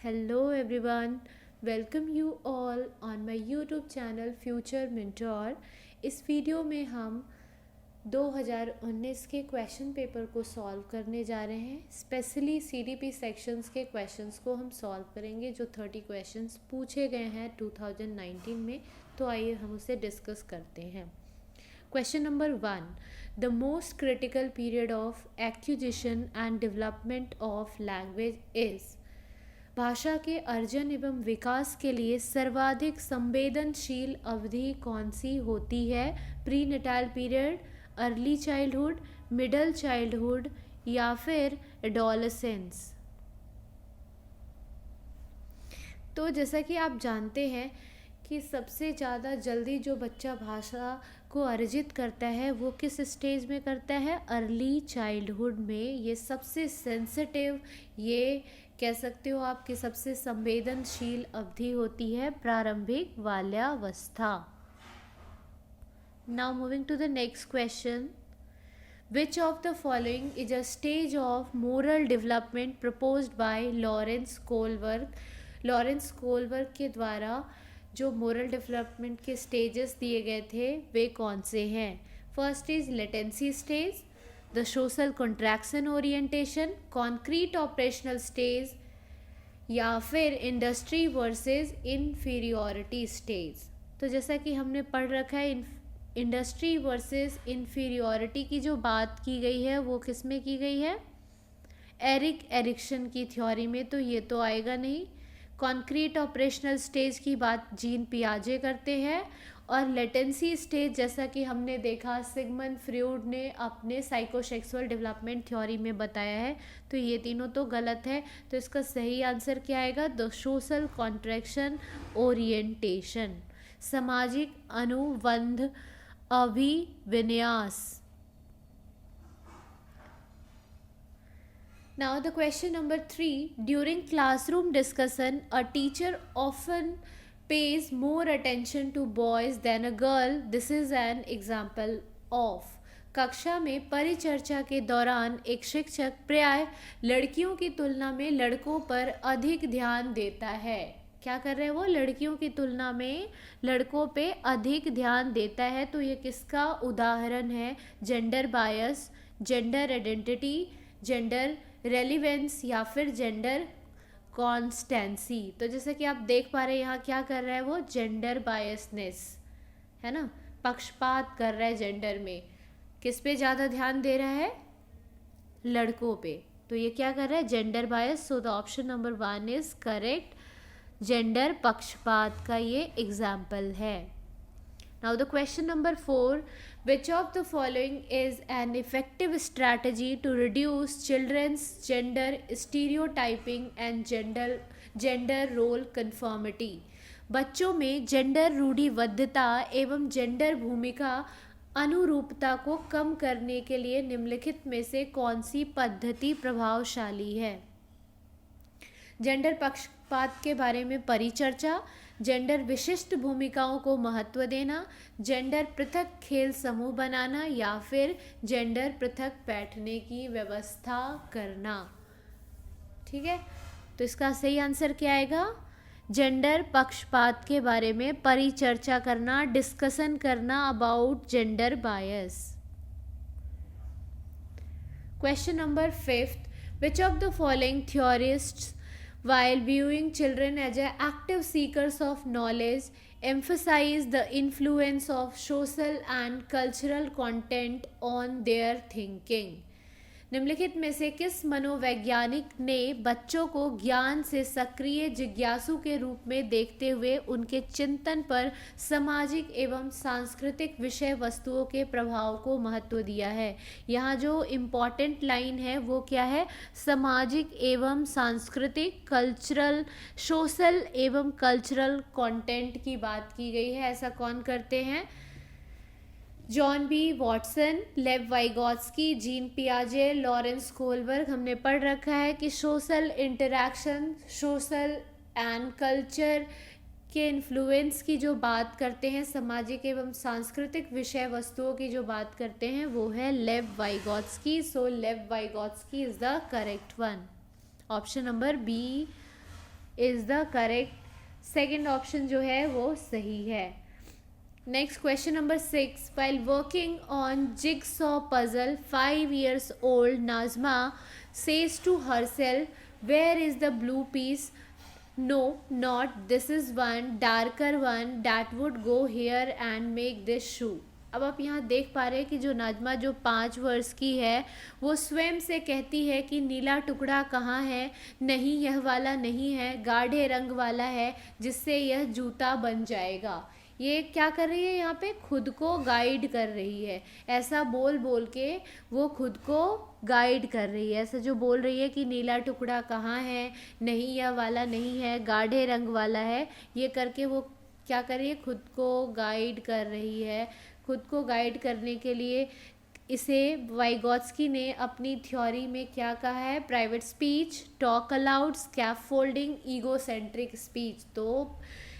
Hello everyone, welcome you all on my YouTube channel Future Mentor। इस video में हम 2019 के क्वेश्चन पेपर को सॉल्व करने जा रहे हैं। स्पेशली सीडीपी सेक्शंस के क्वेश्चंस को हम सॉल्व करेंगे जो 30 क्वेश्चंस पूछे गए हैं 2019 में। तो आइए हम उसे डिस्कस करते हैं। Question number 1. The most critical period of acquisition and development of language is। भाषा के अर्जन एवं विकास के लिए सर्वाधिक संवेदनशील अवधि कौन सी होती है? Pre Natal period, early childhood, middle childhood या फिर एडोलेसेंस। तो जैसा कि आप जानते हैं कि सबसे ज़्यादा जल्दी जो बच्चा भाषा को अर्जित करता है वो किस स्टेज में करता है? अर्ली चाइल्डहुड में। ये सबसे सेंसिटिव, ये कह सकते हो आपकी सबसे संवेदनशील अवधि होती है प्रारंभिक बाल्यावस्था। Now moving to the next question. Which of the following is a stage of moral development proposed by Lawrence Kohlberg? Lawrence Kohlberg के द्वारा जो मोरल डेवलपमेंट के स्टेजेस दिए गए थे वे कौन से हैं? First is latency stage, the social contraction orientation, concrete operational stage या फिर इंडस्ट्री वर्सेस इन्फीरियोरिटी स्टेज। तो जैसा कि हमने पढ़ रखा है इंडस्ट्री वर्सेस इन्फीरियोरिटी की जो बात की गई है वो किस में की गई है? एरिक्सन की थ्योरी में। तो ये तो आएगा नहीं। कॉन्क्रीट ऑपरेशनल स्टेज की बात जीन पियाजे करते हैं और लेटेंसी स्टेज जैसा कि हमने देखा सिगमंड फ्रॉइड ने अपने साइकोसेक्सुअल डेवलपमेंट थ्योरी में बताया है। तो ये तीनों तो गलत है। तो इसका सही आंसर क्या आएगा? द सोशल कॉन्ट्रैक्शन ओरिएंटेशन, सामाजिक अनुबंध अभिविन्यास। Now the question number 3. During classroom discussion, a teacher often pays more attention to boys than a girl. This is an example of। कक्षा में परिचर्चा के दौरान एक शिक्षक प्राय लड़कियों की तुलना में लड़कों पर अधिक ध्यान देता है। क्या कर रहे हैं वो? लड़कियों की तुलना में लड़कों पे अधिक ध्यान देता है। तो ये किसका उदाहरण है? Gender bias, gender identity, gender relevance या फिर जेंडर कॉन्स्टेंसी। तो जैसे कि आप देख पा रहे हैं यहाँ क्या कर रहा है वो? जेंडर बायसनेस है ना, पक्षपात कर रहा है जेंडर में। किस पे ज़्यादा ध्यान दे रहा है? लड़कों पे। तो ये क्या कर रहा है? Gender bias. So the option number 1 is correct. Gender पक्षपात का ये एग्जाम्पल है। Now the question number 4. Which of the following is an effective strategy to reduce children's gender stereotyping and gender role conformity? बच्चों में gender रूढ़िबद्धता एवं gender भूमिका अनुरूपता को कम करने के लिए निम्नलिखित में से कौन सी पद्धति प्रभावशाली है? जेंडर पक्षपात के बारे में परिचर्चा, जेंडर विशिष्ट भूमिकाओं को महत्व देना, जेंडर पृथक खेल समूह बनाना या फिर जेंडर पृथक बैठने की व्यवस्था करना। ठीक है, तो इसका सही आंसर क्या आएगा? जेंडर पक्षपात के बारे में परिचर्चा करना, डिस्कशन करना about gender bias. Question number 5. Which of the following theorists while viewing children as active seekers of knowledge emphasize the influence of social and cultural content on their thinking? निम्नलिखित में से किस मनोवैज्ञानिक ने बच्चों को ज्ञान से सक्रिय जिज्ञासु के रूप में देखते हुए उनके चिंतन पर सामाजिक एवं सांस्कृतिक विषय वस्तुओं के प्रभाव को महत्व दिया है? यहाँ जो इम्पॉर्टेंट लाइन है वो क्या है? सामाजिक एवं सांस्कृतिक, कल्चरल, सोशल एवं कल्चरल कंटेंट की बात की गई है। ऐसा कौन करते हैं? John B Watson, Lev Vygotsky, Jean पियाजे, लॉरेंस कोलबर्ग। हमने पढ़ रखा है कि social interaction, social and culture के इन्फ्लुएंस की जो बात करते हैं, सामाजिक एवं सांस्कृतिक विषय वस्तुओं की जो बात करते हैं वो है लेव Vygotsky. So Lev Vygotsky is the correct one. Option number B is the correct, second option जो है वो सही है। Next question number 6, while working on jigsaw puzzle 5 years old Nazma says to herself, where is the blue piece? No, not this is one, darker one that would go here and make this shoe. अब आप यहाँ देख पा रहे हैं कि जो नाजमा जो 5 वर्ष की है वो स्वयं से कहती है कि नीला टुकड़ा कहाँ है, नहीं यह वाला नहीं है, गाढ़े रंग वाला है जिससे यह जूता बन जाएगा। ये क्या कर रही है यहाँ पे, खुद को गाइड कर रही है। ऐसा बोल बोल के वो खुद को गाइड कर रही है, ऐसा जो बोल रही है कि नीला टुकड़ा कहाँ है, नहीं यह वाला नहीं है, गाढ़े रंग वाला है, ये करके वो क्या कर रही है, खुद को गाइड कर रही है। खुद को गाइड करने के लिए इसे वाइगोत्स्की ने अपनी थ्योरी में क्या कहा है, private speech, talk allowed, scaffolding, egocentric speech. तो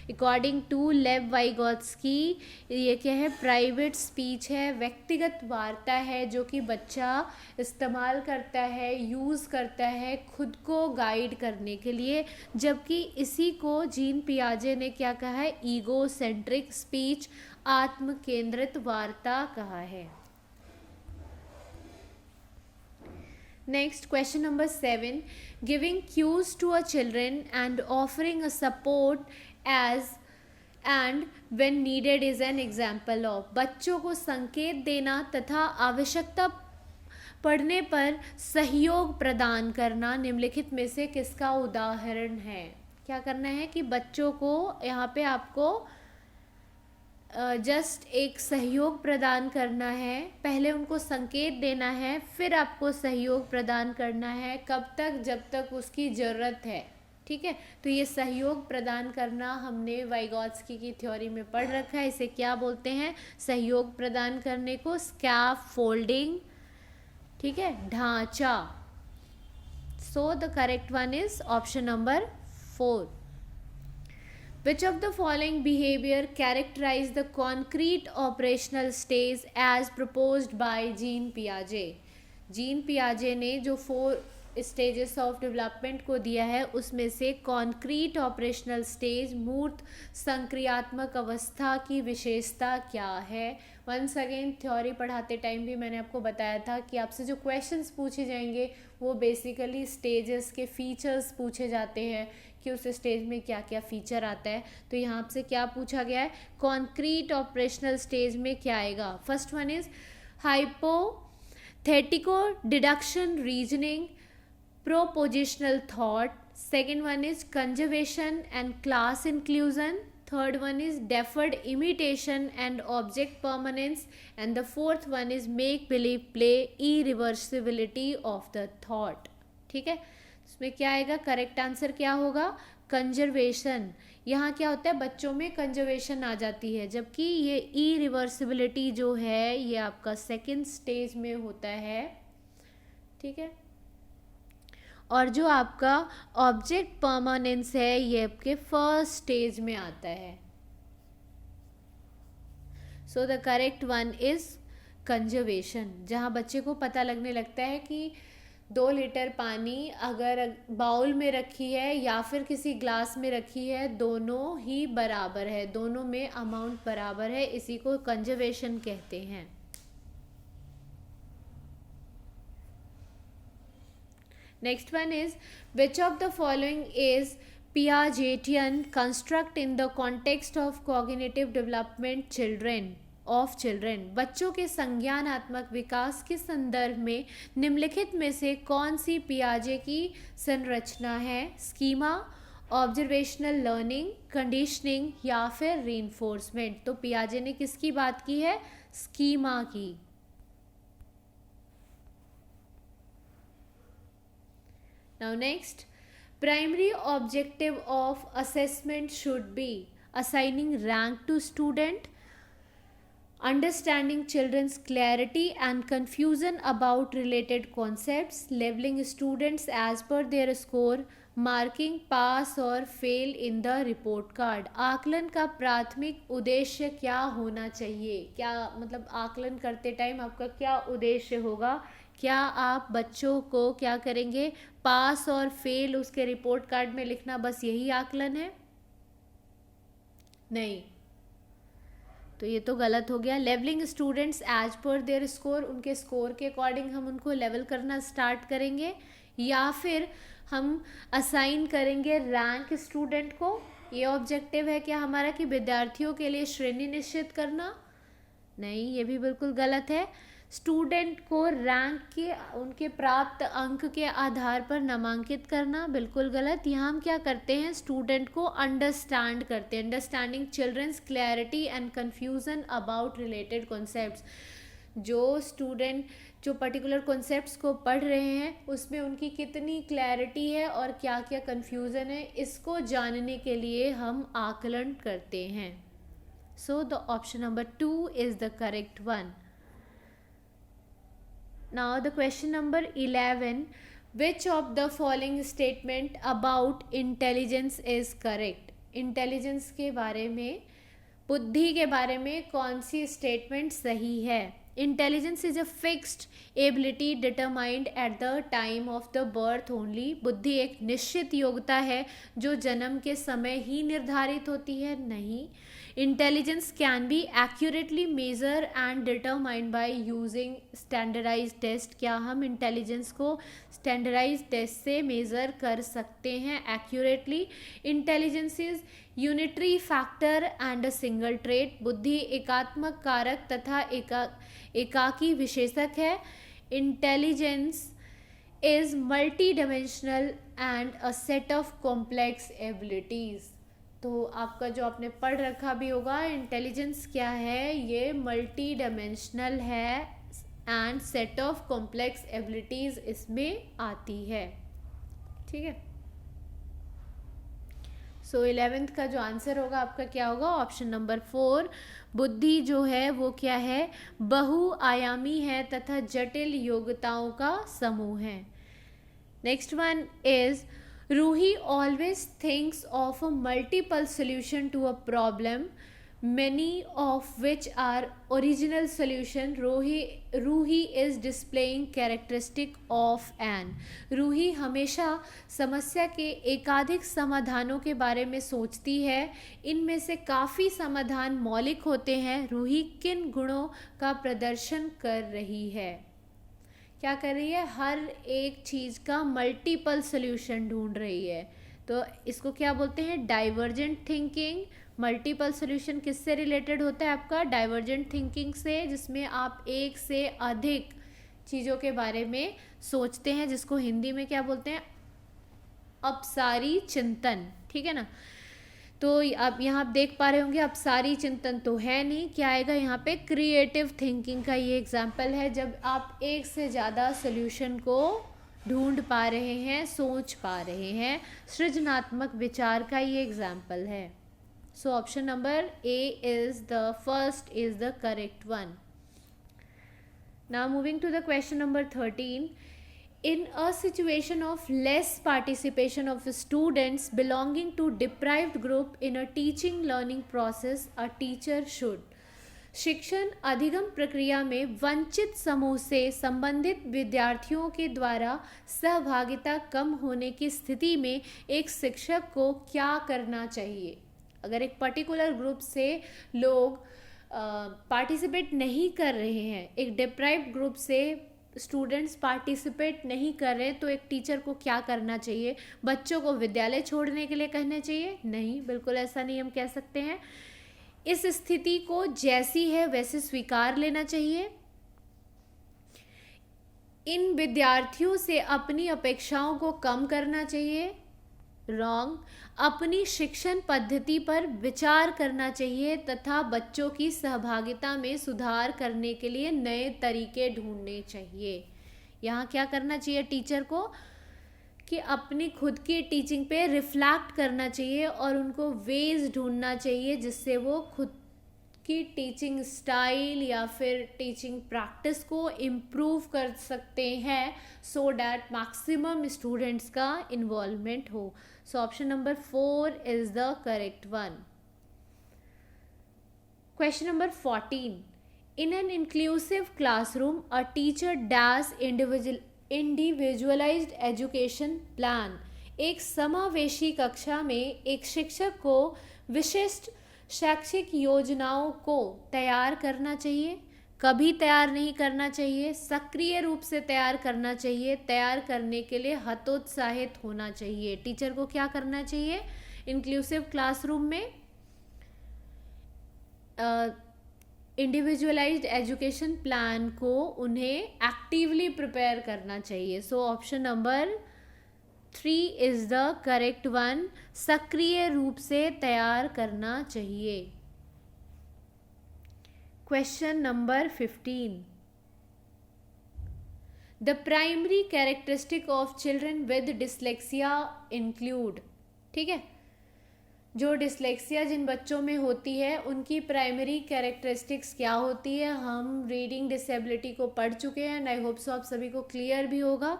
अकॉर्डिंग टू लेव वाइगोत्स्की ये क्या है, प्राइवेट स्पीच है, व्यक्तिगत वार्ता है जो कि बच्चा इस्तेमाल करता है, यूज़ करता है खुद को गाइड करने के लिए, जबकि इसी को जीन पियाजे ने क्या कहा है, ईगोसेंट्रिक स्पीच, आत्म केंद्रित वार्ता कहा है। Next, question number 7, giving cues to a children and offering a support as and when needed is an example of। बच्चों को संकेत देना तथा आवश्यकता पड़ने पर सहयोग प्रदान करना निम्नलिखित में से किसका उदाहरण है। क्या करना है कि बच्चों को यहाँ पे आपको जस्ट एक सहयोग प्रदान करना है, पहले उनको संकेत देना है, फिर आपको सहयोग प्रदान करना है, कब तक, जब तक उसकी ज़रूरत है। ठीक है, तो ये सहयोग प्रदान करना हमने वाइगोत्स्की की थ्योरी में पढ़ रखा है। इसे क्या बोलते हैं, सहयोग प्रदान करने को स्कैफोल्डिंग। ठीक है, ढांचा। सो the correct one is option number 4। Which of the following behavior characterize the concrete operational stage as proposed by Jean Piaget? Jean पियाजे ने जो 4 स्टेजेस ऑफ डेवलपमेंट को दिया है उसमें से कॉन्क्रीट ऑपरेशनल स्टेज, मूर्त संक्रियात्मक अवस्था की विशेषता क्या है। वंस अगेन थ्योरी पढ़ाते टाइम भी मैंने आपको बताया था कि आपसे जो क्वेश्चंस पूछे जाएंगे वो बेसिकली स्टेजेस के फीचर्स पूछे जाते हैं कि उस स्टेज में क्या क्या फीचर आता है। तो यहाँ आपसे क्या पूछा गया है, कॉन्क्रीट ऑपरेशनल स्टेज में क्या आएगा। First one is hypothetico deduction reasoning, propositional thought. Second one is conservation and class inclusion. Third one is deferred imitation and object permanence. And the fourth one is make believe play, irreversibility of the thought. ठीक है, इसमें क्या आएगा, correct answer क्या होगा, conservation. यहाँ क्या होता है, बच्चों में कंजर्वेशन आ जाती है, जबकि ये इरिवर्सिबिलिटी जो है ये आपका सेकेंड स्टेज में होता है। ठीक है, और जो आपका ऑब्जेक्ट परमानेंस है ये आपके फर्स्ट स्टेज में आता है। So the correct one is conservation, जहाँ बच्चे को पता लगने लगता है कि 2 लीटर पानी अगर बाउल में रखी है या फिर किसी ग्लास में रखी है, दोनों ही बराबर है, दोनों में अमाउंट बराबर है, इसी को कंजर्वेशन कहते हैं। Next one is which of the following is Piagetian construct in the context of cognitive development children of children. बच्चों के संज्ञानात्मक विकास के संदर्भ में निम्नलिखित में से कौन सी पियाजे की संरचना है, स्कीमा, ऑब्जर्वेशनल लर्निंग, कंडीशनिंग या फिर रीइंफोर्समेंट। तो पियाजे ने किसकी बात की है, स्कीमा की। Now next, primary objective of assessment should be assigning rank to student, understanding children's clarity and confusion about related concepts, leveling students as per their score, marking pass और fail in the report card। आकलन का प्राथमिक उद्देश्य क्या होना चाहिए, क्या मतलब आकलन करते टाइम आपका क्या उद्देश्य होगा क्या आप बच्चों को क्या करेंगे, पास और फेल उसके रिपोर्ट कार्ड में लिखना बस यही आकलन है? नहीं, तो ये तो गलत हो गया। Levelling students as per their score, उनके स्कोर के अकॉर्डिंग हम उनको लेवल करना स्टार्ट करेंगे, या फिर हम असाइन करेंगे रैंक स्टूडेंट को। ये ऑब्जेक्टिव है क्या हमारा कि विद्यार्थियों के लिए श्रेणी निश्चित करना? नहीं, ये भी बिल्कुल गलत है। स्टूडेंट को रैंक के उनके प्राप्त अंक के आधार पर नामांकित करना, बिल्कुल गलत। यहाँ हम क्या करते हैं, स्टूडेंट को अंडरस्टैंड करते हैं, understanding children's clarity and confusion about related concepts. जो स्टूडेंट जो पर्टिकुलर कॉन्सेप्ट्स को पढ़ रहे हैं उसमें उनकी कितनी क्लैरिटी है और क्या क्या कंफ्यूजन है, इसको जानने के लिए हम आकलन करते हैं। So the option number 2 is the correct one. Now the question number 11, which of the following statement about intelligence is correct? Intelligence के बारे में, बुद्धि के बारे में कौन सी स्टेटमेंट सही है? Intelligence is a fixed ability determined at the time of the birth only. बुद्धि एक निश्चित योग्यता है जो जन्म के समय ही निर्धारित होती है? नहीं। Intelligence can be accurately measure and determined by using standardized test. क्या हम इंटेलिजेंस को स्टैंडर्डाइज्ड टेस्ट से मेजर कर सकते हैं accurately? Intelligence is unitary factor and a single trait. बुद्धि एकात्मक कारक तथा एकाकी विशेषक है। Intelligence is multi dimensional and a set of complex abilities. तो आपका जो आपने पढ़ रखा भी होगा, इंटेलिजेंस क्या है, ये मल्टी डायमेंशनल है and set of complex abilities इसमें आती है। ठीक है, सो 11th का जो आंसर होगा आपका क्या होगा, ऑप्शन नंबर 4। बुद्धि जो है वो क्या है, बहुआयामी है तथा जटिल योग्यताओं का समूह है। Next one is Ruhi always thinks of a multiple solution to a problem many of which are original solution. Ruhi is displaying characteristic of an। Ruhi हमेशा समस्या के एकाधिक समाधानों के बारे में सोचती है, इनमें से काफ़ी समाधान मौलिक होते हैं। रूही किन गुणों का प्रदर्शन कर रही है? क्या कर रही है, हर एक चीज़ का मल्टीपल सोल्यूशन ढूंढ रही है। तो इसको क्या बोलते हैं, डाइवर्जेंट थिंकिंग। मल्टीपल सोल्यूशन किससे रिलेटेड होता है आपका, डाइवर्जेंट थिंकिंग से, जिसमें आप एक से अधिक चीज़ों के बारे में सोचते हैं, जिसको हिंदी में क्या बोलते हैं, अपसारी चिंतन। ठीक है ना। तो अब यहाँ आप देख पा रहे होंगे अपसारी चिंतन तो है नहीं, क्या आएगा यहाँ पे, क्रिएटिव थिंकिंग का ये एग्जाम्पल है, जब आप एक से ज़्यादा सोल्यूशन को ढूंढ पा रहे हैं, सोच पा रहे हैं। सृजनात्मक विचार का ये एग्जाम्पल है। So option number A is the first is the correct one. Now moving to the question number 13. In a situation of less participation of students belonging to deprived group in a teaching learning process, a teacher should। शिक्षण अधिगम प्रक्रिया में वंचित समूह से संबंधित विद्यार्थियों के द्वारा सहभागिता कम होने की स्थिति में एक शिक्षक को क्या करना चाहिए? अगर एक पर्टिकुलर ग्रुप से लोग पार्टिसिपेट नहीं कर रहे हैं, एक डिप्राइव्ड ग्रुप से स्टूडेंट्स पार्टिसिपेट नहीं कर रहे, तो एक टीचर को क्या करना चाहिए? बच्चों को विद्यालय छोड़ने के लिए कहना चाहिए? नहीं, बिल्कुल ऐसा नहीं हम कह सकते हैं। इस स्थिति को जैसी है वैसे स्वीकार लेना चाहिए। इन विद्यार्थियों से अपनी अपेक्षाओं को कम करना चाहिए। रॉन्ग। अपनी शिक्षण पद्धति पर विचार करना चाहिए तथा बच्चों की सहभागिता में सुधार करने के लिए नए तरीके ढूंढने चाहिए। यहाँ क्या करना चाहिए टीचर को कि अपनी खुद की टीचिंग पे रिफ्लेक्ट करना चाहिए और उनको वेज ढूंढना चाहिए जिससे वो खुद की टीचिंग स्टाइल या फिर टीचिंग प्रैक्टिस को इम्प्रूव कर सकते हैं, सो डैट मैक्सिमम स्टूडेंट्स का इन्वॉल्वमेंट हो। So option number 4 is the correct one. Question number 14। In an inclusive classroom, a teacher does individualized education plan. एक समावेशी कक्षा में एक शिक्षक को विशिष्ट शैक्षिक योजनाओं को तैयार करना चाहिए, कभी तैयार नहीं करना चाहिए, सक्रिय रूप से तैयार करना चाहिए, तैयार करने के लिए हतोत्साहित होना चाहिए। टीचर को क्या करना चाहिए इंक्लूसिव क्लासरूम में? इंडिविजुअलाइज्ड एजुकेशन प्लान को उन्हें एक्टिवली प्रिपेयर करना चाहिए। So option number 3 is the correct one. सक्रिय रूप से तैयार करना चाहिए। Question number 15, the primary characteristic of children with dyslexia include. ठीक है, जो डिसलेक्सिया जिन बच्चों में होती है उनकी प्राइमरी कैरेक्टरिस्टिक्स क्या होती है, हम रीडिंग डिसेबिलिटी को पढ़ चुके हैं एंड आई होप सो आप सभी को क्लियर भी होगा।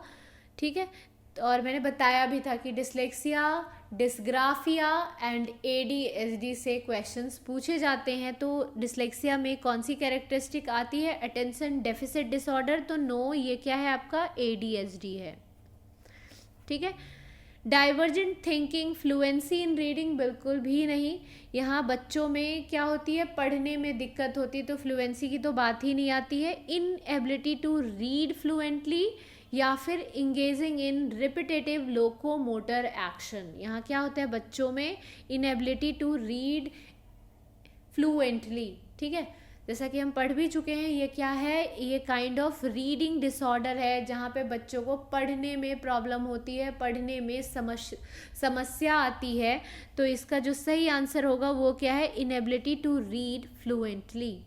ठीक है, और मैंने बताया भी था कि डिसलेक्सिया, डिस्ग्राफिया एंड ADHD से क्वेश्चंस पूछे जाते हैं। तो डिसलेक्सिया में कौन सी कैरेक्टरिस्टिक आती है? Attention deficit disorder. तो नो, ये क्या है आपका? ADHD है। ठीक है, divergent thinking, fluency in reading, बिल्कुल भी नहीं। यहाँ बच्चों में क्या होती है? पढ़ने में दिक्कत होती है, तो फ्लुएंसी की तो बात ही नहीं आती है। इनएबिलिटी टू रीड फ्लुएंटली या फिर engaging in repetitive locomotor action. यहाँ क्या होता है बच्चों में? Inability to read fluently. ठीक है, जैसा कि हम पढ़ भी चुके हैं, ये क्या है? ये काइंड ऑफ रीडिंग डिसऑर्डर है जहाँ पे बच्चों को पढ़ने में प्रॉब्लम होती है, पढ़ने में समस्या आती है। तो इसका जो सही आंसर होगा वो क्या है? Inability to read fluently.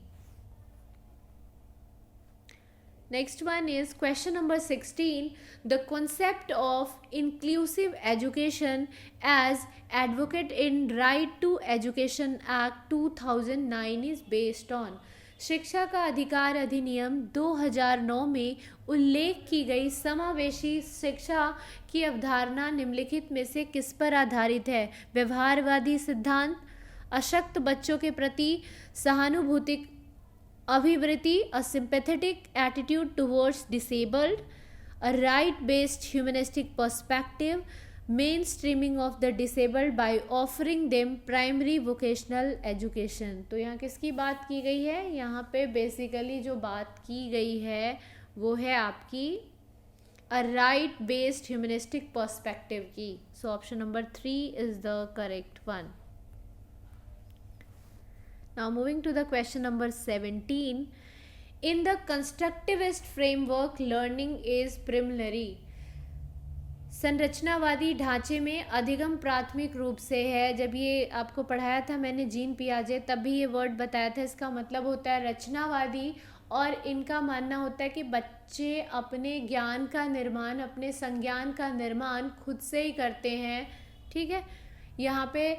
Next one is question number 16. The concept of inclusive education as advocate in Right to Education Act 2009 is based on. शिक्षा का अधिकार अधिनियम 2009 में उल्लेख की गई समावेशी शिक्षा की अवधारणा निम्नलिखित में से किस पर आधारित है? व्यवहारवादी सिद्धांत, अशक्त बच्चों के प्रति सहानुभूति अभिवृत्ति, a sympathetic attitude towards disabled, a right-based humanistic perspective, mainstreaming of the disabled by offering them primary vocational education। तो यहाँ किसकी बात की गई है? यहाँ पे बेसिकली जो बात की गई है वो है आपकी a right-based humanistic perspective की। So option number 3 is the correct one. Now moving to the question number 17. In the constructivist framework, learning is preliminary. संरचनावादी ढांचे में अधिगम प्राथमिक रूप से है। जब ये आपको पढ़ाया था मैंने जीन पियाजे, तब भी ये वर्ड बताया था। इसका मतलब होता है रचनावादी, और इनका मानना होता है कि बच्चे अपने ज्ञान का निर्माण, अपने संज्ञान का निर्माण खुद से ही करते हैं। ठीक है, यहाँ पे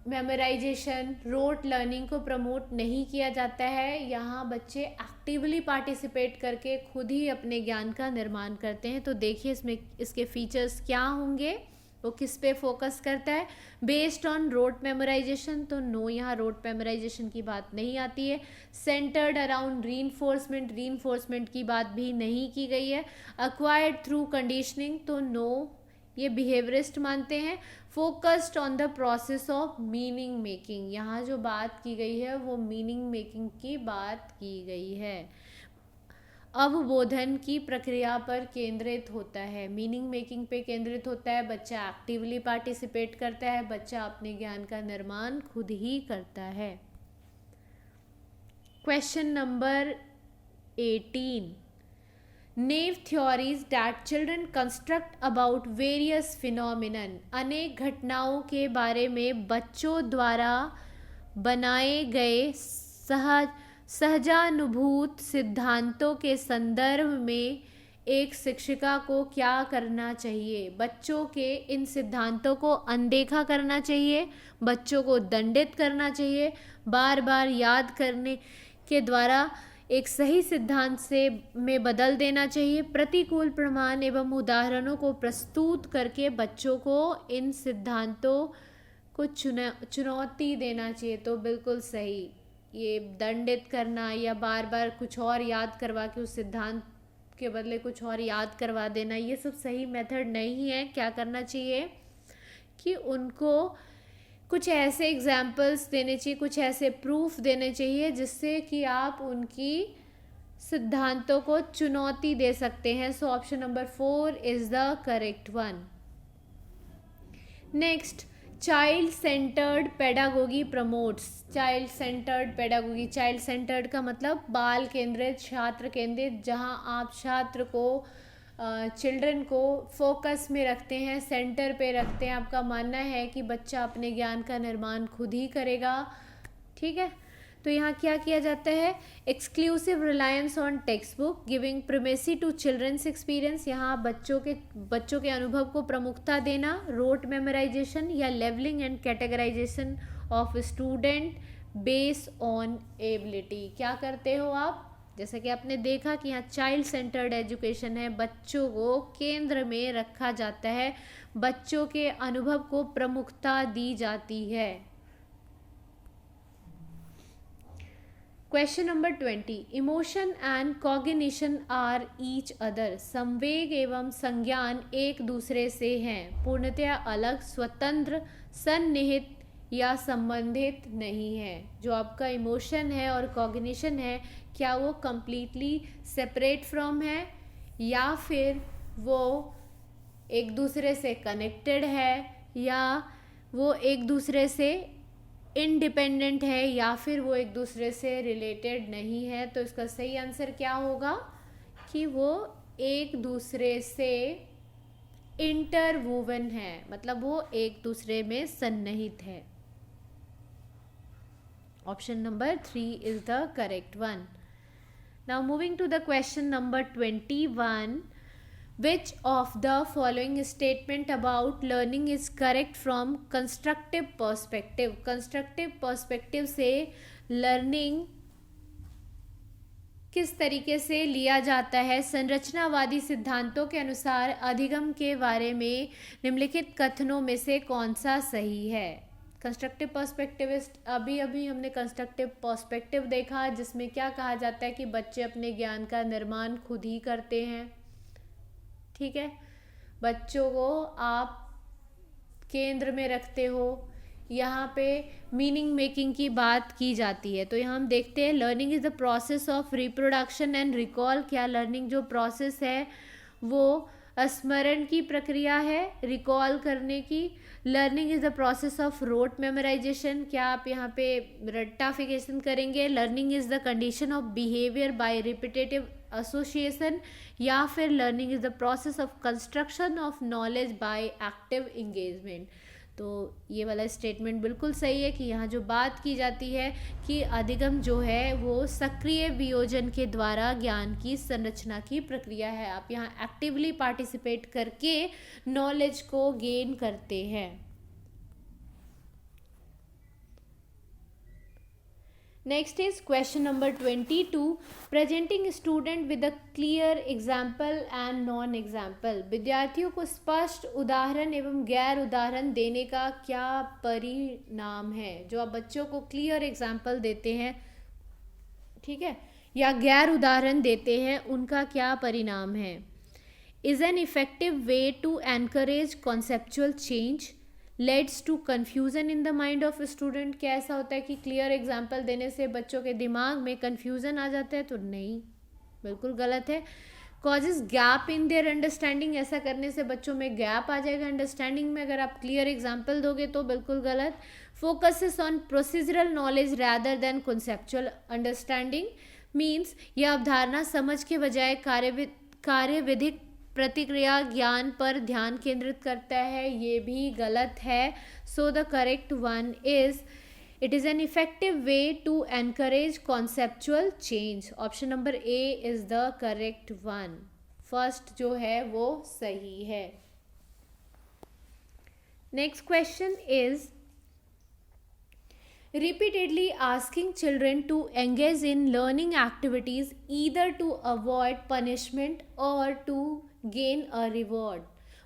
मेमोराइजेशन, रोट लर्निंग को प्रमोट नहीं किया जाता है। यहाँ बच्चे एक्टिवली पार्टिसिपेट करके खुद ही अपने ज्ञान का निर्माण करते हैं। तो देखिए इसमें इसके फीचर्स क्या होंगे, वो किस पे फोकस करता है? बेस्ड ऑन रोट मेमोराइजेशन, तो नो, यहाँ रोट मेमोराइजेशन की बात नहीं आती है। सेंटर्ड अराउंड रीइंफोर्समेंट, रीइंफोर्समेंट की बात भी नहीं की गई है। अक्वायर्ड थ्रू कंडीशनिंग, तो नो, ये बिहेवियरिस्ट मानते हैं। Focused on the process of meaning making, यहाँ जो बात की गई है वो मीनिंग मेकिंग की बात की गई है। अवबोधन की प्रक्रिया पर केंद्रित होता है, मीनिंग मेकिंग पे केंद्रित होता है। बच्चा एक्टिवली पार्टिसिपेट करता है, बच्चा अपने ज्ञान का निर्माण खुद ही करता है। Question number 18. Naive theories that children construct about various phenomenon. अनेक घटनाओं के बारे में बच्चों द्वारा बनाए गए सहजानुभूत सिद्धांतों के संदर्भ में एक शिक्षिका को क्या करना चाहिए? बच्चों के इन सिद्धांतों को अनदेखा करना चाहिए, बच्चों को दंडित करना चाहिए, बार बार याद करने के द्वारा एक सही सिद्धांत से में बदल देना चाहिए, प्रतिकूल प्रमाण एवं उदाहरणों को प्रस्तुत करके बच्चों को इन सिद्धांतों को चुनौती देना चाहिए। तो बिल्कुल सही, ये दंडित करना या बार बार कुछ और याद करवा के उस सिद्धांत के बदले कुछ और याद करवा देना, ये सब सही मेथड नहीं है। क्या करना चाहिए कि उनको कुछ ऐसे एग्जाम्पल्स देने चाहिए, कुछ ऐसे प्रूफ देने चाहिए जिससे कि आप उनकी सिद्धांतों को चुनौती दे सकते हैं। So option number 4 is the correct one. Next, child centred pedagogy promotes. Child centred pedagogy, child centred का मतलब बाल केंद्रित, छात्र केंद्रित, जहां आप छात्र को चिल्ड्रन को फोकस में रखते हैं, सेंटर पे रखते हैं। आपका मानना है कि बच्चा अपने ज्ञान का निर्माण खुद ही करेगा। ठीक है, तो यहाँ क्या किया जाता है, exclusive reliance on text book, giving primacy to children's experience. यहाँ बच्चों के अनुभव को प्रमुखता देना, रोट मेमोराइजेशन या levelling and categorisation of student based on ability. क्या करते हो आप, जैसे कि आपने देखा कि यहाँ चाइल्ड सेंटर्ड एजुकेशन है, बच्चों को केंद्र में रखा जाता है, बच्चों के अनुभव को प्रमुखता दी जाती है। Question number 20, emotion and cognition are each other. संवेग एवं संज्ञान एक दूसरे से हैं, पूर्णतया अलग, स्वतंत्र, सन्निहित या संबंधित नहीं है। जो आपका इमोशन है और कॉग्निशन है, क्या वो कंप्लीटली सेपरेट फ्रॉम है या फिर वो एक दूसरे से कनेक्टेड है या वो एक दूसरे से इंडिपेंडेंट है या फिर वो एक दूसरे से रिलेटेड नहीं है। तो इसका सही आंसर क्या होगा कि वो एक दूसरे से इंटरवोवन है, मतलब वो एक दूसरे में सन्निहित है। Option number 3 is the correct one. Now moving to the question number 21, which of the following statement about learning is correct from constructive perspective। constructive perspective से learning किस तरीके से लिया जाता है। संरचनावादी सिद्धांतों के अनुसार अधिगम के बारे में निम्नलिखित कथनों में से कौन सा सही है। कंस्ट्रक्टिव पर्सपेक्टिविस्ट, अभी हमने कंस्ट्रक्टिव पर्सपेक्टिव देखा जिसमें क्या कहा जाता है कि बच्चे अपने ज्ञान का निर्माण खुद ही करते हैं। ठीक है, बच्चों को आप केंद्र में रखते हो, यहाँ पे मीनिंग मेकिंग की बात की जाती है। तो यहाँ हम देखते हैं learning is the process of reproduction and recall. क्या लर्निंग जो प्रोसेस है वो स्मरण की प्रक्रिया है, रिकॉल करने की। Learning is the process of rote memorization, क्या आप यहाँ पे रट्टाफिकेशन करेंगे। Learning is the condition of behaviour by repetitive association, या फिर learning is the process of construction of knowledge by active engagement. तो ये वाला स्टेटमेंट बिल्कुल सही है कि यहाँ जो बात की जाती है कि अधिगम जो है वो सक्रिय वियोजन के द्वारा ज्ञान की संरचना की प्रक्रिया है। आप यहाँ एक्टिवली पार्टिसिपेट करके नॉलेज को गेन करते हैं। Next is question number 22, presenting student with a clear example and non example. विद्यार्थियों को स्पष्ट उदाहरण एवं गैर उदाहरण देने का क्या परिणाम है। जो आप बच्चों को क्लियर एग्जाम्पल देते हैं, ठीक है, या गैर उदाहरण देते हैं, उनका क्या परिणाम है। Is an effective way to encourage conceptual change, leads to confusion in the mind of student. क्या ऐसा होता है कि क्लियर एग्जाम्पल देने से बच्चों के दिमाग में कन्फ्यूज़न आ जाता है? तो नहीं, बिल्कुल गलत है। Causes gap in their understanding, ऐसा करने से बच्चों में गैप आ जाएगा अंडरस्टैंडिंग में अगर आप क्लियर एग्जाम्पल दोगे तो बिल्कुल गलत। Focuses on procedural knowledge rather than conceptual understanding, means यह अवधारणा समझ के बजाय कार्यविधिक प्रतिक्रिया ज्ञान पर ध्यान केंद्रित करता है, ये भी गलत है। So the correct one is it is an effective way to encourage conceptual change. Option number A is the correct one, first जो है वो सही है। Next question is repeatedly asking children to engage in learning activities either to avoid punishment or to gain a reward।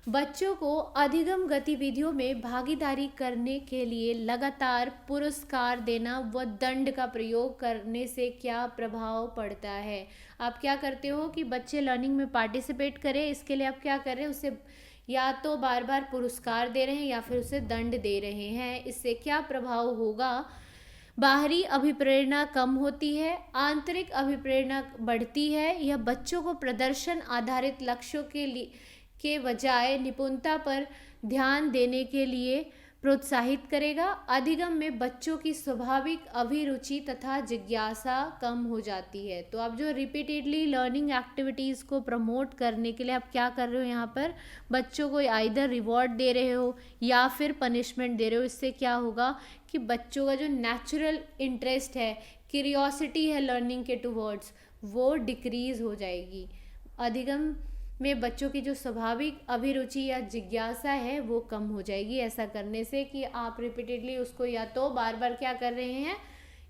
बच्चों को अधिगम गतिविधियों में भागीदारी करने के लिए लगातार पुरस्कार देना व दंड का प्रयोग करने से क्या प्रभाव पड़ता है। आप क्या करते हो कि बच्चे लर्निंग में पार्टिसिपेट करें, इसके लिए आप क्या कर रहे हैं, उसे या तो बार बार पुरस्कार दे रहे हैं या फिर उसे दंड दे रहे हैं। इससे क्या प्रभाव होगा, बाहरी अभिप्रेरणा कम होती है, आंतरिक अभिप्रेरणा बढ़ती है। यह बच्चों को प्रदर्शन आधारित लक्ष्यों के बजाय निपुणता पर ध्यान देने के लिए प्रोत्साहित करेगा। अधिगम में बच्चों की स्वाभाविक अभिरुचि तथा जिज्ञासा कम हो जाती है। तो आप जो रिपीटेडली लर्निंग एक्टिविटीज़ को प्रमोट करने के लिए आप क्या कर रहे हो, यहाँ पर बच्चों को आइदर रिवॉर्ड दे रहे हो या फिर पनिशमेंट दे रहे हो। इससे क्या होगा कि बच्चों का जो नेचुरल इंटरेस्ट है, क्यूरियोसिटी है लर्निंग के टुवर्ड्स, वो डिक्रीज हो जाएगी। अधिगम में बच्चों की जो स्वाभाविक अभिरुचि या जिज्ञासा है वो कम हो जाएगी ऐसा करने से, कि आप रिपीटेडली उसको या तो बार बार क्या कर रहे हैं,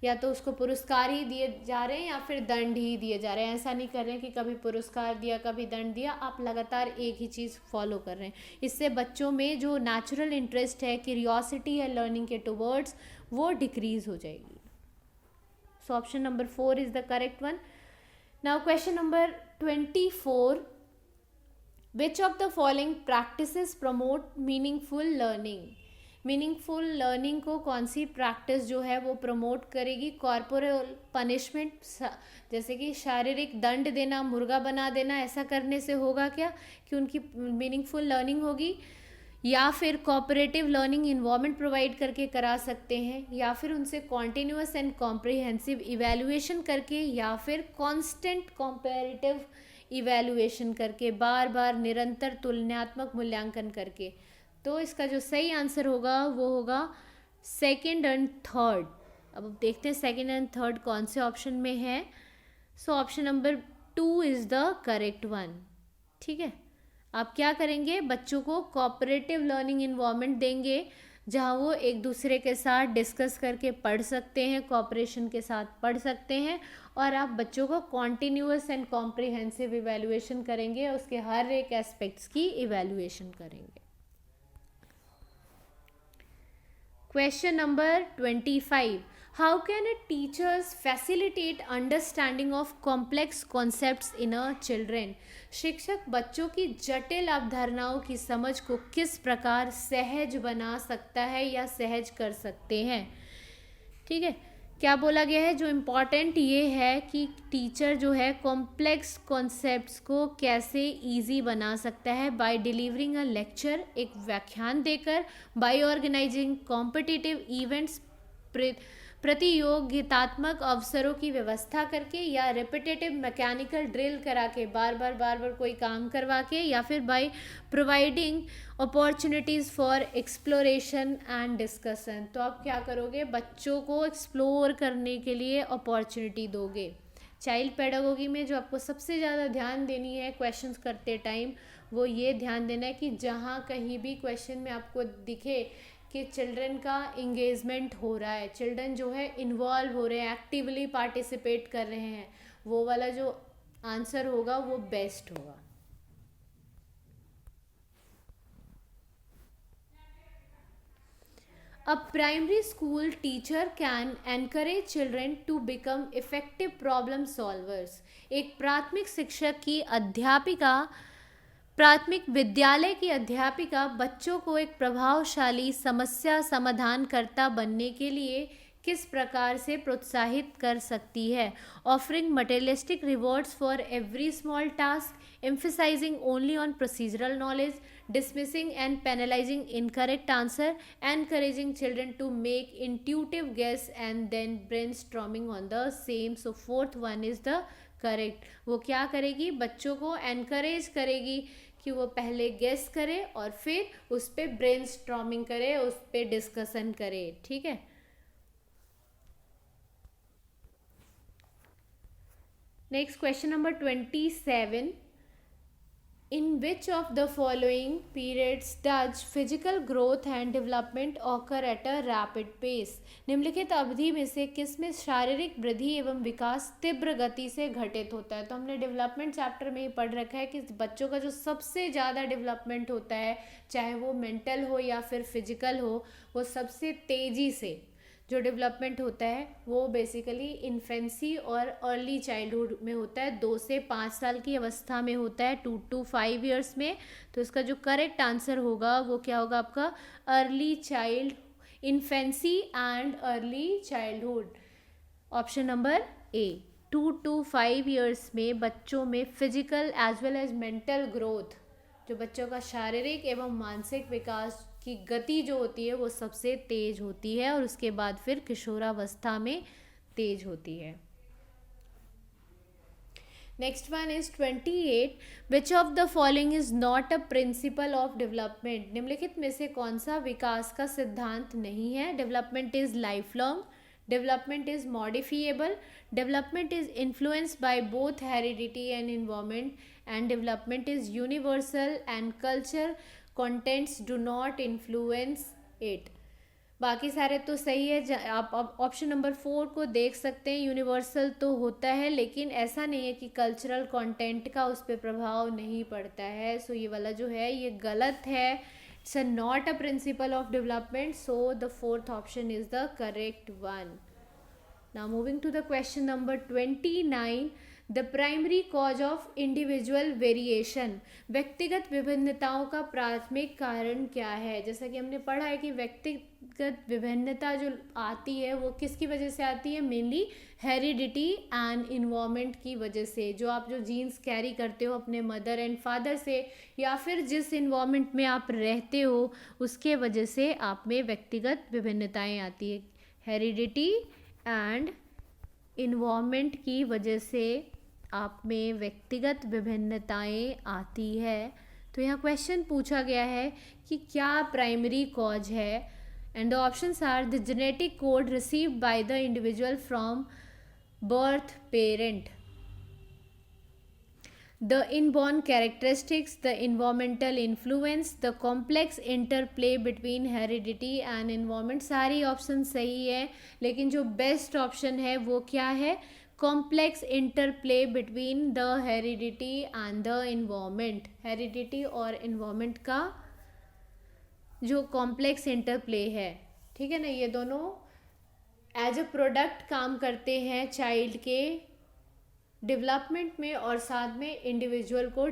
या तो उसको पुरस्कार ही दिए जा रहे हैं या फिर दंड ही दिए जा रहे हैं। ऐसा नहीं कर रहे हैं कि कभी पुरस्कार दिया कभी दंड दिया, आप लगातार एक ही चीज़ फॉलो कर रहे हैं। इससे बच्चों में जो नेचुरल इंटरेस्ट है, क्यूरियोसिटी है लर्निंग के टुवर्ड्स, वो डिक्रीज हो जाएगी। So option number 4 is the correct one. Now question number 24, Which of the following practices promote meaningful learning? Meaningful learning को कौन सी प्रैक्टिस जो है वो प्रमोट करेगी? कॉर्पोरल पनिशमेंट, जैसे कि शारीरिक दंड देना, मुर्गा बना देना, ऐसा करने से होगा क्या कि उनकी मीनिंगफुल लर्निंग होगी? या फिर कोऑपरेटिव लर्निंग इन्वायरमेंट प्रोवाइड करके करा सकते हैं, या फिर उनसे कॉन्टिन्यूअस एंड कॉम्प्रिहेंसिव इवैल्यूएशन करके, या फिर कॉन्स्टेंट कॉम्पेरेटिव इवैल्यूएशन करके, बार बार निरंतर तुलनात्मक मूल्यांकन करके। तो इसका जो सही आंसर होगा वो होगा सेकंड एंड थर्ड। अब देखते हैं सेकंड एंड थर्ड कौन से ऑप्शन में है। So option number 2 is the correct one. ठीक है, आप क्या करेंगे, बच्चों को कोऑपरेटिव लर्निंग इन्वायरमेंट देंगे जहाँ वो एक दूसरे के साथ डिस्कस करके पढ़ सकते हैं, कोऑपरेशन के साथ पढ़ सकते हैं, और आप बच्चों को कॉन्टिन्यूअस एंड कॉम्प्रिहेंसिव इवैल्यूएशन करेंगे, उसके हर एक एस्पेक्ट्स की इवैल्यूएशन करेंगे। Question number 25, how can a teachers facilitate understanding of complex concepts in a children? शिक्षक बच्चों की जटिल अवधारणाओं की समझ को किस प्रकार सहज बना सकता है या सहज कर सकते हैं? ठीक है, क्या बोला गया है, जो इम्पॉर्टेंट ये है कि टीचर जो है कॉम्प्लेक्स कॉन्सेप्ट्स को कैसे इजी बना सकता है, बाय डिलीवरिंग अ लेक्चर, एक व्याख्यान देकर, बाय ऑर्गेनाइजिंग कॉम्पिटिटिव इवेंट्स, प्रतियोगितात्मक अवसरों की व्यवस्था करके, या रिपीटेटिव मैकेनिकल ड्रिल करा के, बार बार कोई काम करवा के, या फिर by providing opportunities for exploration and discussion. तो आप क्या करोगे, बच्चों को एक्सप्लोर करने के लिए अपॉर्चुनिटी दोगे। चाइल्ड पेडागोगी में जो आपको सबसे ज़्यादा ध्यान देनी है क्वेश्चंस करते टाइम, वो ये ध्यान देना है कि जहाँ कहीं भी क्वेश्चन में आपको दिखे कि चिल्ड्रन का इंगेजमेंट हो रहा है, चिल्ड्रन जो है इन्वॉल्व हो रहे हैं, एक्टिवली पार्टिसिपेट कर रहे हैं, वो वाला जो आंसर होगा वो बेस्ट होगा। A primary school teacher can encourage children to become effective problem solvers. एक प्राथमिक शिक्षक की अध्यापिका, प्राथमिक विद्यालय की अध्यापिका बच्चों को एक प्रभावशाली समस्या समाधानकर्ता बनने के लिए किस प्रकार से प्रोत्साहित कर सकती है? Offering materialistic rewards for every small task, emphasizing only on procedural knowledge, dismissing and penalizing incorrect answer, encouraging children to make intuitive guess and then brainstorming on the same. So fourth one is the correct. वो क्या करेगी, बच्चों को encourage करेगी कि वो पहले guess करे और फिर उस पर ब्रेनस्टॉर्मिंग करे, उस पर डिस्कशन करे। ठीक है, next question number 27, In which of the following periods does physical growth and development occur at a rapid pace? निम्नलिखित अवधि में से किस में शारीरिक वृद्धि एवं विकास तीव्र गति से घटित होता है? तो हमने डेवलपमेंट चैप्टर में ही पढ़ रखा है कि बच्चों का जो सबसे ज़्यादा डेवलपमेंट होता है, चाहे वो मेंटल हो या फिर फिजिकल हो, वो सबसे तेज़ी से जो डेवलपमेंट होता है वो बेसिकली इन्फेंसी और अर्ली चाइल्डहुड में होता है, 2 से 5 साल की अवस्था में होता है, 2 to 5 ईयर्स में। तो इसका जो करेक्ट आंसर होगा वो क्या होगा आपका? Early child, infancy and early childhood. Option number A, 2 to 5 years में बच्चों में physical as well as mental growth, जो बच्चों का शारीरिक एवं मानसिक विकास की गति जो होती है वो सबसे तेज होती है और उसके बाद फिर किशोरावस्था में तेज होती है। Next one is 28, which of the following is not a principle of development? निम्नलिखित में से कौन सा विकास का सिद्धांत नहीं है? Development is life long, development is modifiable, development is influenced by both heredity and environment, and development is universal and culture contents do not influence it. बाकी सारे तो सही है। आप ऑप्शन नंबर 4 को देख सकते हैं, यूनिवर्सल तो होता है लेकिन ऐसा नहीं है कि कल्चरल कंटेंट का उस पर प्रभाव नहीं पड़ता है। सो ये वाला जो है ये गलत है। It's not a principle of development, so the fourth option is the correct one. Now moving to the question number 29, the primary cause of individual variation. व्यक्तिगत विभिन्नताओं का प्राथमिक कारण क्या है? जैसा कि हमने पढ़ा है कि व्यक्तिगत विभिन्नता जो आती है वो किसकी वजह से आती है? मेनली हेरिडिटी एंड इन्वायरमेंट की वजह से। जो आप जो जीन्स कैरी करते हो अपने मदर एंड फादर से या फिर जिस इन्वायरमेंट में आप रहते हो उसके वजह से आप में व्यक्तिगत विभिन्नताएं आती है। हेरिडिटी एंड इन्वायरमेंट की वजह से आप में व्यक्तिगत विभिन्नताएं आती है। तो यहाँ क्वेश्चन पूछा गया है कि क्या प्राइमरी कॉज है, and the options are the genetic code received by the individual from birth parent, the inborn characteristics, the environmental influence, the complex interplay between heredity and environment। सारी ऑप्शन सही है लेकिन जो बेस्ट ऑप्शन है वो क्या है? Complex interplay between the heredity and the environment. Heredity और इन्वायरमेंट का जो कॉम्प्लेक्स इंटरप्ले है, ठीक है ना, ये दोनों एज अ प्रोडक्ट काम करते हैं चाइल्ड के डेवलपमेंट में और साथ में इंडिविजुअल को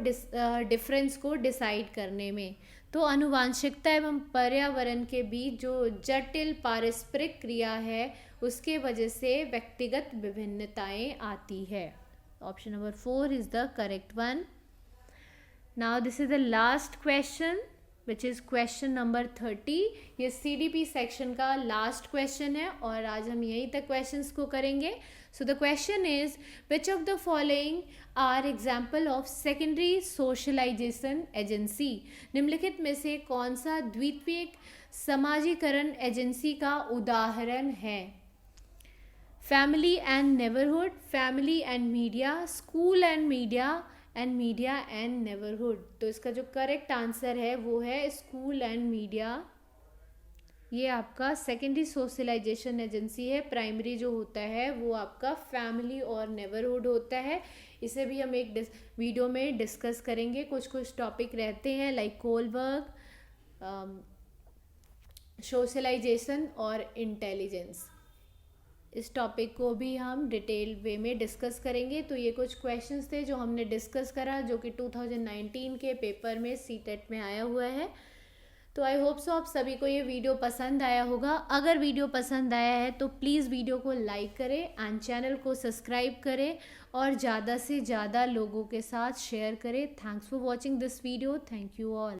डिफरेंस को डिसाइड करने में। तो आनुवांशिकता एवं पर्यावरण के बीच जो जटिल पारस्परिक क्रिया है उसके वजह से व्यक्तिगत विभिन्नताएं आती है। Option number 4 is the correct one. Now this is the last question which is question number 30। ये CDP सेक्शन का लास्ट क्वेश्चन है और आज हम यहीं तक क्वेश्चंस को करेंगे। So the question is which of the following are example of secondary socialization agency? निम्नलिखित में से कौन सा द्वितीयक समाजीकरण एजेंसी का उदाहरण है? Family and neighbourhood, family and media, school and media and media and neighbourhood. तो इसका जो करेक्ट आंसर है वो है स्कूल एंड मीडिया। ये आपका सेकेंडरी सोशलाइजेशन एजेंसी है। प्राइमरी जो होता है वो आपका फैमिली और नेबरहुड होता है। इसे भी हम एक वीडियो में डिस्कस करेंगे। कुछ कुछ टॉपिक रहते हैं लाइक कोलबर्ग, सोशलाइजेशन और इंटेलिजेंस। इस टॉपिक को भी हम डिटेल वे में डिस्कस करेंगे। तो ये कुछ क्वेश्चंस थे जो हमने डिस्कस करा जो कि 2019 के पेपर में CTET में आया हुआ है। तो आई होप सो आप सभी को ये वीडियो पसंद आया होगा। अगर वीडियो पसंद आया है तो प्लीज़ वीडियो को लाइक करें एंड चैनल को सब्सक्राइब करें और ज़्यादा से ज़्यादा लोगों के साथ शेयर करें। Thanks for watching this video. Thank you all.